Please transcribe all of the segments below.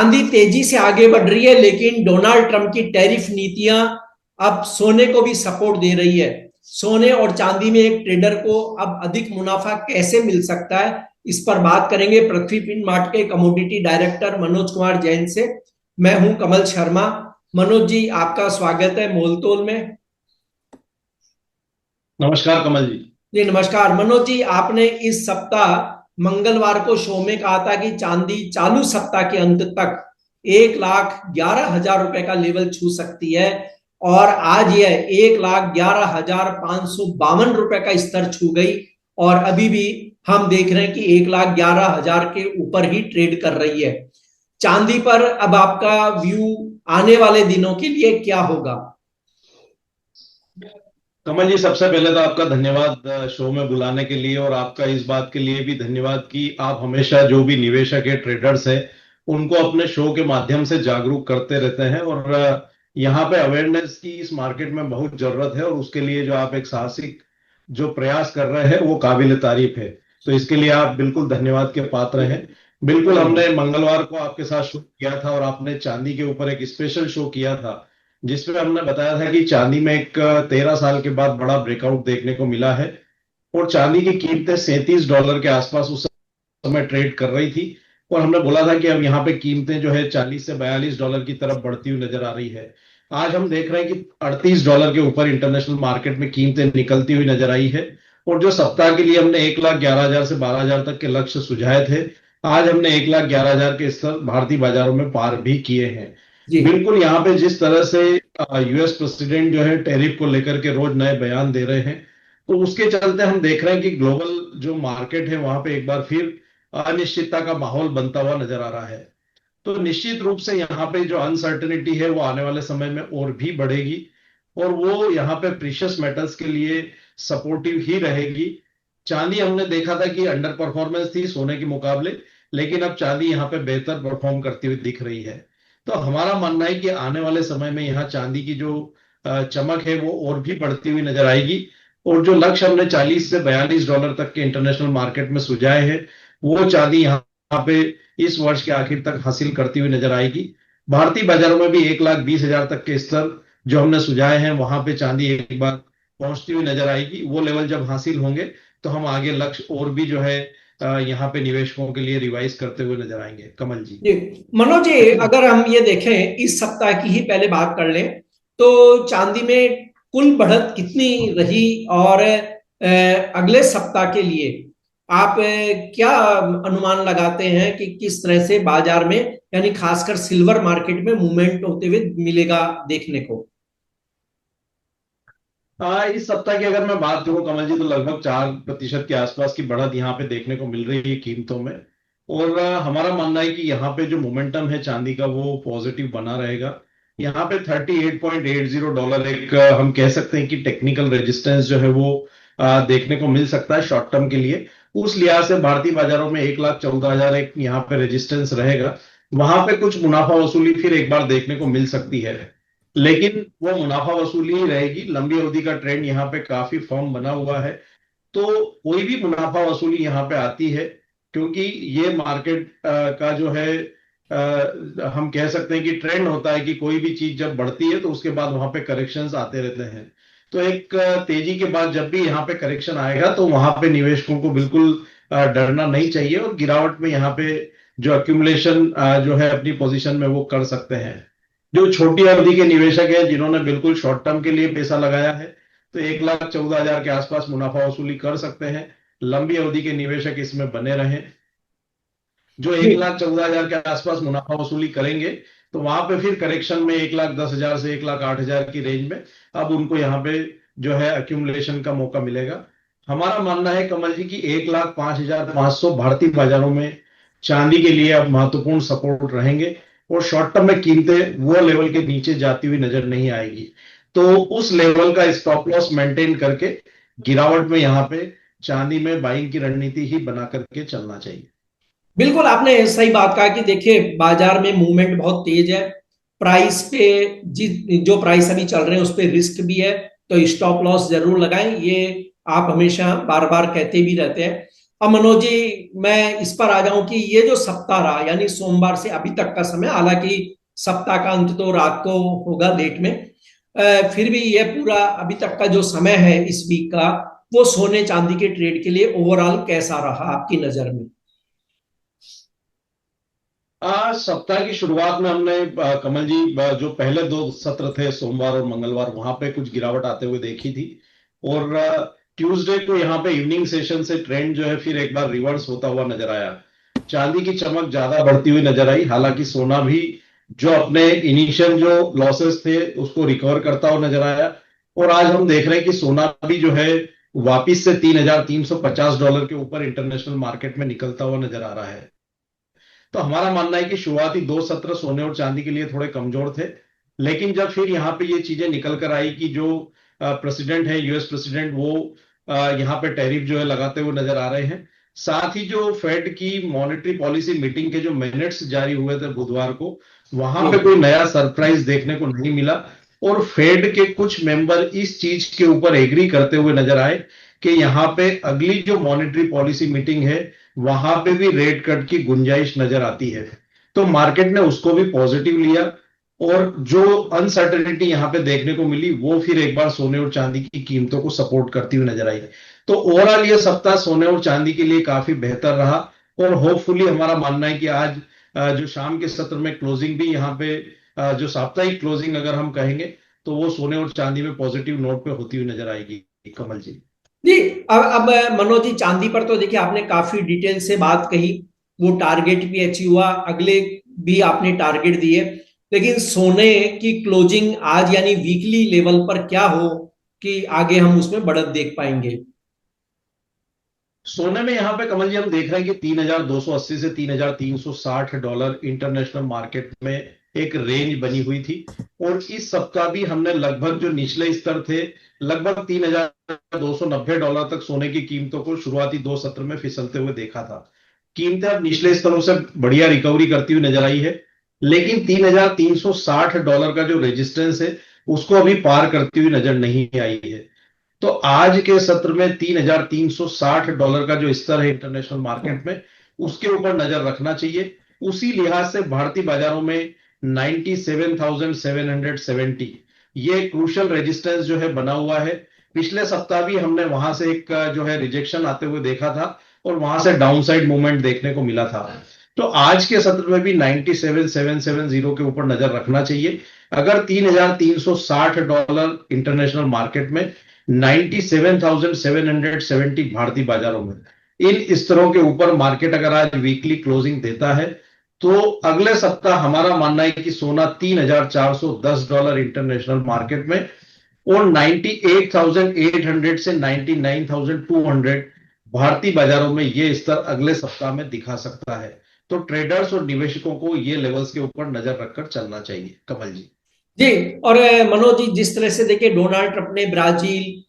चांदी तेजी से आगे बढ़ रही है, लेकिन डोनाल्ड ट्रंप की टैरिफ नीतियां अब सोने को भी सपोर्ट दे रही है। सोने और चांदी में एक ट्रेडर को अब अधिक मुनाफा कैसे मिल सकता है, इस पर बात करेंगे पृथ्वी फिनमार्ट के कमोडिटी डायरेक्टर मनोज कुमार जैन से। मैं हूं कमल शर्मा। मनोज जी, आपका स्वागत है मोलतोल में। नमस्कार कमल जी। जी नमस्कार। मनोज जी, आपने इस सप्ताह मंगलवार को शो में कहा था कि चांदी चालू सप्ताह के अंत तक 1,11,000 रुपए का लेवल छू सकती है, और आज यह 1,11,552 रुपए का स्तर छू गई। और अभी भी हम देख रहे हैं कि 1,11,000 के ऊपर ही ट्रेड कर रही है। चांदी पर अब आपका व्यू आने वाले दिनों के लिए क्या होगा? कमल जी, सबसे पहले तो आपका धन्यवाद शो में बुलाने के लिए, और आपका इस बात के लिए भी धन्यवाद कि आप हमेशा जो भी निवेशक है, ट्रेडर्स है, उनको अपने शो के माध्यम से जागरूक करते रहते हैं। और यहाँ पे अवेयरनेस की इस मार्केट में बहुत जरूरत है, और उसके लिए जो आप एक साहसिक जो प्रयास कर रहे हैं वो काबिल तारीफ है। तो इसके लिए आप बिल्कुल धन्यवाद के पात्र हैं। बिल्कुल, हमने मंगलवार को आपके साथ शो किया था, और आपने चांदी के ऊपर एक स्पेशल शो किया था, जिसमें हमने बताया था कि चांदी में एक 13 साल के बाद बड़ा ब्रेकआउट देखने को मिला है। और चांदी की कीमतें $37 के आसपास उस समय ट्रेड कर रही थी। और हमने बोला था कि अब यहाँ पे कीमतें जो है $40 से $42 की तरफ बढ़ती हुई नजर आ रही है। आज हम देख रहे हैं कि $38 के ऊपर इंटरनेशनल मार्केट में कीमतें निकलती हुई नजर आई है। और जो सप्ताह के लिए हमने 1,11,000 से 12,000 तक के लक्ष्य सुझाए थे, आज हमने 1,11,000 के स्तर भारतीय बाजारों में पार भी किए हैं। जी। बिल्कुल, यहाँ पे जिस तरह से यूएस प्रेसिडेंट जो है टैरिफ को लेकर के रोज नए बयान दे रहे हैं, तो उसके चलते हम देख रहे हैं कि ग्लोबल जो मार्केट है वहां पे एक बार फिर अनिश्चितता का माहौल बनता हुआ नजर आ रहा है। तो निश्चित रूप से यहाँ पे जो अनसर्टेनिटी है वो आने वाले समय में और भी बढ़ेगी, और वो यहाँ पे प्रीशियस मेटल्स के लिए सपोर्टिव ही रहेगी। चांदी हमने देखा था कि अंडर परफॉर्मेंस थी सोने के मुकाबले, लेकिन अब चांदी यहाँ पे बेहतर परफॉर्म करती हुई दिख रही है। तो हमारा मानना है कि आने वाले समय में यहाँ चांदी की जो चमक है वो और भी बढ़ती हुई नजर आएगी। और जो लक्ष्य हमने $40 से $42 तक के इंटरनेशनल मार्केट में सुझाए हैं, वो चांदी यहाँ पे इस वर्ष के आखिर तक हासिल करती हुई नजर आएगी। भारतीय बाजारों में भी 1,20,000 तक के स्तर जो हमने सुझाए हैं, वहां पे चांदी एक बार पहुंचती हुई नजर आएगी। वो लेवल जब हासिल होंगे तो हम आगे लक्ष्य और भी जो है यहाँ पे निवेशकों के लिए रिवाइज करते हुए नजर आएंगे। कमल जी। जी मनोज जी, अगर हम ये देखें इस सप्ताह की ही पहले बात कर लें, तो चांदी में कुल बढ़त कितनी रही, और अगले सप्ताह के लिए आप क्या अनुमान लगाते हैं कि किस तरह से बाजार में, यानी खासकर सिल्वर मार्केट में मूवमेंट होते हुए मिलेगा देखने को? इस सप्ताह की अगर मैं बात करूं कमल जी, तो लगभग 4% के आसपास की बढ़त यहाँ पे देखने को मिल रही है कीमतों में। और हमारा मानना है कि यहाँ पे जो मोमेंटम है चांदी का वो पॉजिटिव बना रहेगा। यहाँ पे $38.80 एक हम कह सकते हैं कि टेक्निकल रेजिस्टेंस जो है वो देखने को मिल सकता है शॉर्ट टर्म के लिए। उस लिहाज से भारतीय बाजारों में 1,14,000 एक यहाँ पे रेजिस्टेंस रहेगा। वहां पे कुछ मुनाफा वसूली फिर एक बार देखने को मिल सकती है, लेकिन वो मुनाफा वसूली ही रहेगी। लंबी अवधि का ट्रेंड यहाँ पे काफी फर्म बना हुआ है। तो कोई भी मुनाफा वसूली यहाँ पे आती है, क्योंकि ये मार्केट का जो है हम कह सकते हैं कि ट्रेंड होता है कि कोई भी चीज जब बढ़ती है तो उसके बाद वहां पे करेक्शंस आते रहते हैं। तो एक तेजी के बाद जब भी यहाँ पे करेक्शन आएगा तो वहां पे निवेशकों को बिल्कुल डरना नहीं चाहिए, और गिरावट में यहाँ पे जो अक्यूमुलेशन जो है अपनी पोजीशन में वो कर सकते हैं। जो छोटी अवधि के निवेशक है जिन्होंने बिल्कुल शॉर्ट टर्म के लिए पैसा लगाया है, तो 1,14,000 के आसपास मुनाफा वसूली कर सकते हैं। लंबी अवधि के निवेशक इसमें बने रहें। जो जी। 1,14,000 के आसपास मुनाफा वसूली करेंगे, तो वहां पे फिर करेक्शन में 1,10,000 से 1,08,000 की रेंज में अब उनको यहाँ पे जो है अक्यूमुलेशन का मौका मिलेगा। हमारा मानना है कमल जी की 1,05,500 भारतीय बाजारों में चांदी के लिए अब महत्वपूर्ण सपोर्ट रहेंगे। और शॉर्ट टर्म में कीमतें वो लेवल के नीचे जाती हुई नजर नहीं आएगी। तो उस लेवल का स्टॉप लॉस मेंटेन करके गिरावट में यहाँ पे चांदी में बाइंग की रणनीति ही बना करके चलना चाहिए। बिल्कुल, आपने सही बात कहा कि देखिए बाजार में मूवमेंट बहुत तेज है। प्राइस पे जो प्राइस अभी चल रहे हैं उस पे रिस्क भी है, तो स्टॉप लॉस जरूर लगाएं। ये आप हमेशा बार बार कहते भी रहते हैं। अब मनोज जी, मैं इस पर आ जाऊं कि ये जो सप्ताह रहा, यानी सोमवार से अभी तक का समय, हालांकि सप्ताह का अंत तो रात को होगा लेट में, फिर भी ये पूरा अभी तक का जो समय है इस वीक का, वो सोने चांदी के ट्रेड के लिए ओवरऑल कैसा रहा आपकी नजर में? आज सप्ताह की शुरुआत में हमने कमल जी जो पहले दो सत्र थे सोमवार और मंगलवार, वहां पे कुछ गिरावट आते हुए देखी थी। और ट्यूसडे को यहाँ पे इवनिंग सेशन से ट्रेंड जो है फिर एक बार रिवर्स होता हुआ नजर आया। चांदी की चमक ज्यादा बढ़ती हुई नजर आई, हालांकि सोना भी जो अपने इनिशियल जो लॉसेस थे उसको रिकवर करता हुआ नजर आया। और आज हम देख रहे हैं कि सोना भी जो है वापिस से $3,350 के ऊपर इंटरनेशनल मार्केट में निकलता हुआ नजर आ रहा है। तो हमारा मानना है कि शुरुआती दो सत्र सोने और चांदी के लिए थोड़े कमजोर थे, लेकिन जब फिर यहाँ पे ये चीजें निकल कर आई कि जो प्रेसिडेंट है, यूएस प्रेसिडेंट, वो यहाँ पे टैरिफ जो है लगाते हुए नजर आ रहे हैं। साथ ही जो फेड की मॉनेटरी पॉलिसी मीटिंग के जो मिनट्स जारी हुए थे बुधवार को, वहां पे कोई नया सरप्राइज देखने को नहीं मिला। और फेड के कुछ मेंबर इस चीज के ऊपर एग्री करते हुए नजर आए कि यहाँ पे अगली जो मॉनेटरी पॉलिसी मीटिंग है वहां पे भी रेट कट की गुंजाइश नजर आती है। तो मार्केट ने उसको भी पॉजिटिव लिया, और जो अनसर्टेनिटी यहां पे देखने को मिली वो फिर एक बार सोने और चांदी की कीमतों को सपोर्ट करती हुई नजर आई। तो ओवरऑल ये सप्ताह सोने और चांदी के लिए काफी बेहतर रहा। और होपफुली हमारा मानना है कि आज जो शाम के सत्र में क्लोजिंग भी यहाँ पे जो साप्ताहिक क्लोजिंग अगर हम कहेंगे, तो वो सोने और चांदी में पॉजिटिव नोट पे होती हुई नजर आएगी, कमल जी। जी, अब मनोज जी, चांदी पर तो देखिए आपने काफी डिटेल से बात कही, वो टारगेट भी अचीव हुआ, अगले भी आपने टारगेट दिए, लेकिन सोने की क्लोजिंग आज यानी वीकली लेवल पर क्या हो कि आगे हम उसमें बढ़त देख पाएंगे? सोने में यहाँ पे कमल जी हम देख रहे हैं कि 3,280 से $3,360 इंटरनेशनल मार्केट में एक रेंज बनी हुई थी। और इस सप्ताह भी हमने लगभग जो निचले स्तर थे, लगभग $3,290 तक सोने की कीमतों को शुरुआती दो सत्र में फिसलते हुए देखा था। कीमतें अब निचले स्तरों से बढ़िया रिकवरी करती हुई नजर आई है, लेकिन $3,360 का जो रेजिस्टेंस है उसको अभी पार करती हुई नजर नहीं आई है। तो आज के सत्र में $3,360 का जो स्तर है इंटरनेशनल मार्केट में, उसके ऊपर नजर रखना चाहिए। उसी लिहाज से भारतीय बाजारों में 97,770 ये क्रूशल रेजिस्टेंस जो है बना हुआ है। पिछले सप्ताह भी हमने वहां से एक जो है रिजेक्शन आते हुए देखा था, और वहां से डाउनसाइड मूवमेंट देखने को मिला था। तो आज के सत्र में भी 97,770 के ऊपर नजर रखना चाहिए। अगर $3,360 इंटरनेशनल मार्केट में, 97,770 भारतीय बाजारों में, इन स्तरों के ऊपर मार्केट अगर आज वीकली क्लोजिंग देता है, तो अगले सप्ताह हमारा मानना है कि सोना $3,410 इंटरनेशनल मार्केट में, और 98,800 से 99,200 भारतीय बाजारों में ये स्तर अगले सप्ताह में दिखा सकता है। तो ट्रेडर्स और निवेशकों को ये लेवल्स के ऊपर नजर रखकर चलना चाहिए, कमल जी। जी, और मनोज जी, जिस तरह से देखिए डोनाल्ड ट्रंप ने ब्राजील,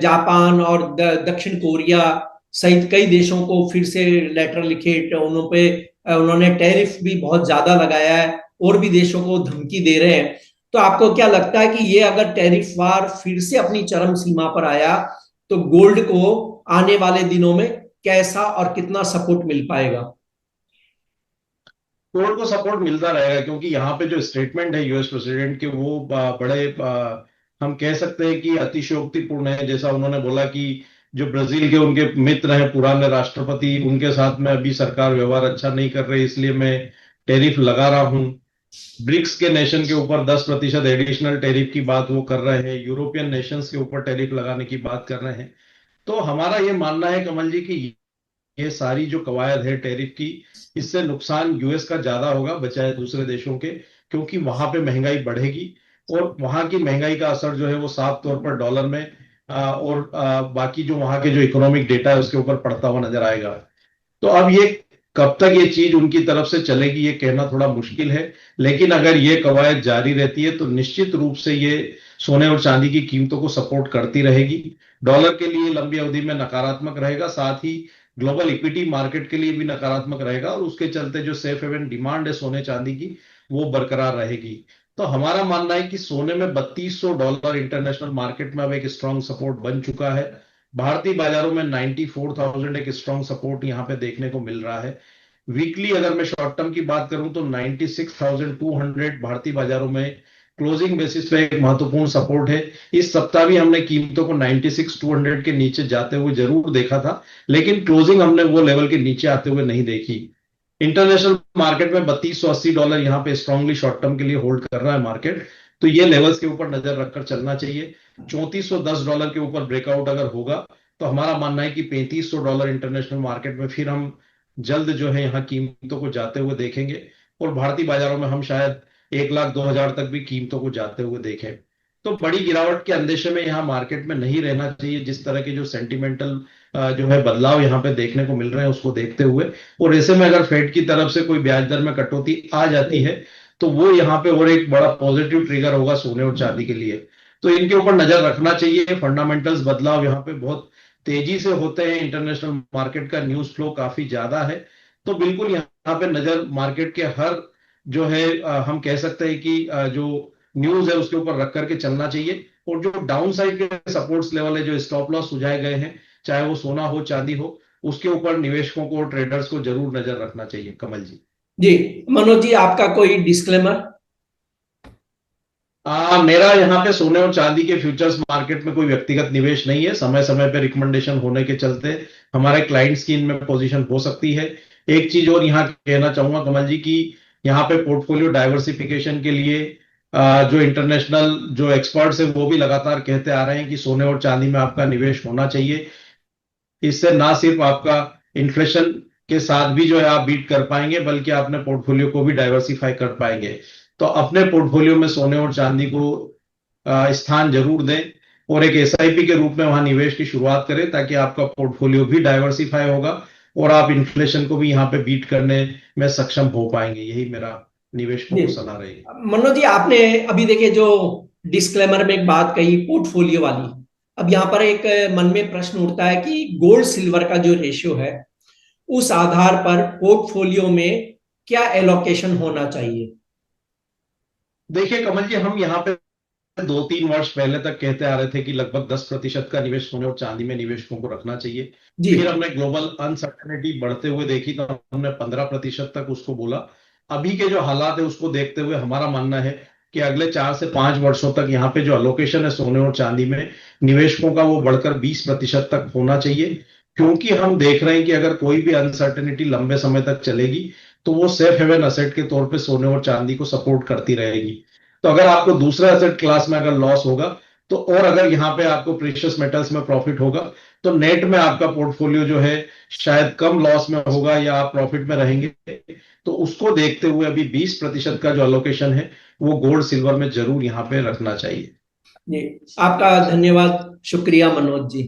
जापान और दक्षिण कोरिया सहित कई देशों को फिर से लेटर लिखे, उन्होंने टैरिफ भी बहुत ज्यादा लगाया है, और भी देशों को धमकी दे रहे हैं। तो आपको क्या लगता है कि ये अगर टैरिफ वार फिर से अपनी चरम सीमा पर आया, तो गोल्ड को आने वाले दिनों में कैसा और कितना सपोर्ट मिल पाएगा? कोर्ट को सपोर्ट मिलता रहेगा, क्योंकि यहाँ पे जो स्टेटमेंट है यूएस प्रेसिडेंट के, वो बड़े हम कह सकते हैं कि अतिशयोक्तिपूर्ण है। जैसा उन्होंने बोला कि जो ब्राजील के उनके मित्र हैं, पुराने राष्ट्रपति, उनके साथ में अभी सरकार व्यवहार अच्छा नहीं कर रही, इसलिए मैं टैरिफ लगा रहा हूं। ब्रिक्स के नेशन के ऊपर 10% एडिशनल टैरिफ की बात वो कर रहे हैं, यूरोपियन नेशंस के ऊपर टैरिफ लगाने की बात कर रहे हैं। तो हमारा ये मानना है कमल जी कि ये सारी जो कवायद है टैरिफ की, इससे नुकसान यूएस का ज्यादा होगा बचाए दूसरे देशों के, क्योंकि वहां पे महंगाई बढ़ेगी। और वहां की महंगाई का असर जो है वो साफ तौर पर डॉलर में और बाकी जो वहां के जो इकोनॉमिक डेटा है उसके ऊपर पड़ता हुआ नजर आएगा। तो अब ये कब तक ये चीज उनकी तरफ से चलेगी ये कहना थोड़ा मुश्किल है, लेकिन अगर ये कवायद जारी रहती है तो निश्चित रूप से ये सोने और चांदी की कीमतों को सपोर्ट करती रहेगी। डॉलर के लिए लंबी अवधि में नकारात्मक रहेगा, साथ ही ग्लोबल इक्विटी मार्केट के लिए भी नकारात्मक रहेगा, और उसके चलते जो सेफ हेवन डिमांड है सोने चांदी की, वो बरकरार रहेगी। तो हमारा मानना है कि सोने में $3,200 इंटरनेशनल मार्केट में अब एक स्ट्रांग सपोर्ट बन चुका है। भारतीय बाजारों में 94,000 एक स्ट्रॉन्ग सपोर्ट यहाँ पे देखने को मिल रहा है। वीकली अगर मैं शॉर्ट टर्म की बात करूं तो 96,200 भारतीय बाजारों में क्लोजिंग बेसिस पे एक महत्वपूर्ण सपोर्ट है। इस सप्ताह भी हमने कीमतों को 96,200 के नीचे जाते हुए जरूर देखा था, लेकिन क्लोजिंग हमने वो लेवल के नीचे आते हुए नहीं देखी। इंटरनेशनल मार्केट में $3280 यहाँ पे स्ट्रांगली शॉर्ट टर्म के लिए होल्ड कर रहा है मार्केट, तो ये लेवल्स के ऊपर नजर रखकर चलना चाहिए। $3410 के ऊपर ब्रेकआउट अगर होगा तो हमारा मानना है कि $3500 इंटरनेशनल मार्केट में फिर हम जल्द जो है यहाँ कीमतों को जाते हुए देखेंगे, और भारतीय बाजारों में हम शायद 1,02,000 तक भी कीमतों को जाते हुए देखें। तो बड़ी गिरावट के अंदेशे में यहाँ मार्केट में नहीं रहना चाहिए, जिस तरह के जो सेंटिमेंटल जो है बदलाव यहाँ पे देखने को मिल रहे हैं उसको देखते हुए। और ऐसे में अगर फेड की तरफ से कोई ब्याज दर में कटौती आ जाती है तो वो यहाँ पे और एक बड़ा पॉजिटिव ट्रिगर होगा सोने और चांदी के लिए। तो इनके ऊपर नजर रखना चाहिए। फंडामेंटल्स बदलाव यहाँ पे बहुत तेजी से होते हैं, इंटरनेशनल मार्केट का न्यूज फ्लो काफी ज्यादा है, तो बिल्कुल यहाँ पे नजर मार्केट के हर जो है हम कह सकते हैं कि जो न्यूज है उसके ऊपर रख करके चलना चाहिए। और जो डाउन साइड के सपोर्ट्स लेवल है, जो स्टॉप लॉस सुझाए गए हैं, चाहे वो सोना हो चांदी हो, उसके ऊपर निवेशकों को और ट्रेडर्स को जरूर नजर रखना चाहिए। कमल जी। जी मनोज जी, आपका कोई डिस्क्लेमर? मेरा यहाँ पे सोने और चांदी के फ्यूचर्स मार्केट में कोई व्यक्तिगत निवेश नहीं है। समय समय पे रिकमेंडेशन होने के चलते हमारे क्लाइंट्स की इनमें पोजीशन हो सकती है। एक चीज और यहाँ कहना चाहूंगा कमल जी की, यहाँ पे पोर्टफोलियो डाइवर्सिफिकेशन के लिए जो इंटरनेशनल जो एक्सपर्ट्स है वो भी लगातार कहते आ रहे हैं कि सोने और चांदी में आपका निवेश होना चाहिए। इससे ना सिर्फ आपका इन्फ्लेशन के साथ भी जो है आप बीट कर पाएंगे, बल्कि अपने पोर्टफोलियो को भी डाइवर्सिफाई कर पाएंगे। तो अपने पोर्टफोलियो में सोने और चांदी को स्थान जरूर दें, और एक एसआईपी के रूप में वहां निवेश की शुरुआत करें, ताकि आपका पोर्टफोलियो भी डाइवर्सिफाई होगा और आप इन्फ्लेशन को भी यहाँ पे बीट करने में सक्षम हो पाएंगे। यही मेरा निवेशकों जी को सलाह रहेगी। मनोज जी, आपने अभी देखिए जो डिस्क्लेमर में एक बात कही पोर्टफोलियो वाली, अब यहाँ पर एक मन में प्रश्न उठता है कि गोल्ड सिल्वर का जो रेशियो है उस आधार पर पोर्टफोलियो में क्या एलोकेशन होना चाहिए? देखिए कमल जी, हम यहाँ पे 2-3 वर्ष पहले तक कहते आ रहे थे कि लगभग 10% का निवेश सोने और चांदी में निवेशकों को रखना चाहिए। जी फिर हमने ग्लोबल अनसर्टेनिटी बढ़ते हुए देखी तो हमने 15% तक उसको बोला। अभी के जो हालात है उसको देखते हुए हमारा मानना है कि अगले 4 से 5 वर्षों तक यहाँ पे जो अलोकेशन है सोने और चांदी में निवेशकों का, वो बढ़कर 20% तक होना चाहिए। क्योंकि हम देख रहे हैं कि अगर कोई भी अनसर्टेनिटी लंबे समय तक चलेगी तो वो सेफ हेवन असेट के तौर पे सोने और चांदी को सपोर्ट करती रहेगी। तो अगर आपको दूसरे एसेट क्लास में अगर लॉस होगा तो, और अगर यहाँ पे आपको प्रीशियस मेटल्स में प्रॉफिट होगा, तो नेट में आपका पोर्टफोलियो जो है शायद कम लॉस में होगा या आप प्रॉफिट में रहेंगे। तो उसको देखते हुए अभी 20% का जो अलोकेशन है वो गोल्ड सिल्वर में जरूर यहाँ पे रखना चाहिए। जी, आपका धन्यवाद, शुक्रिया मनोज जी।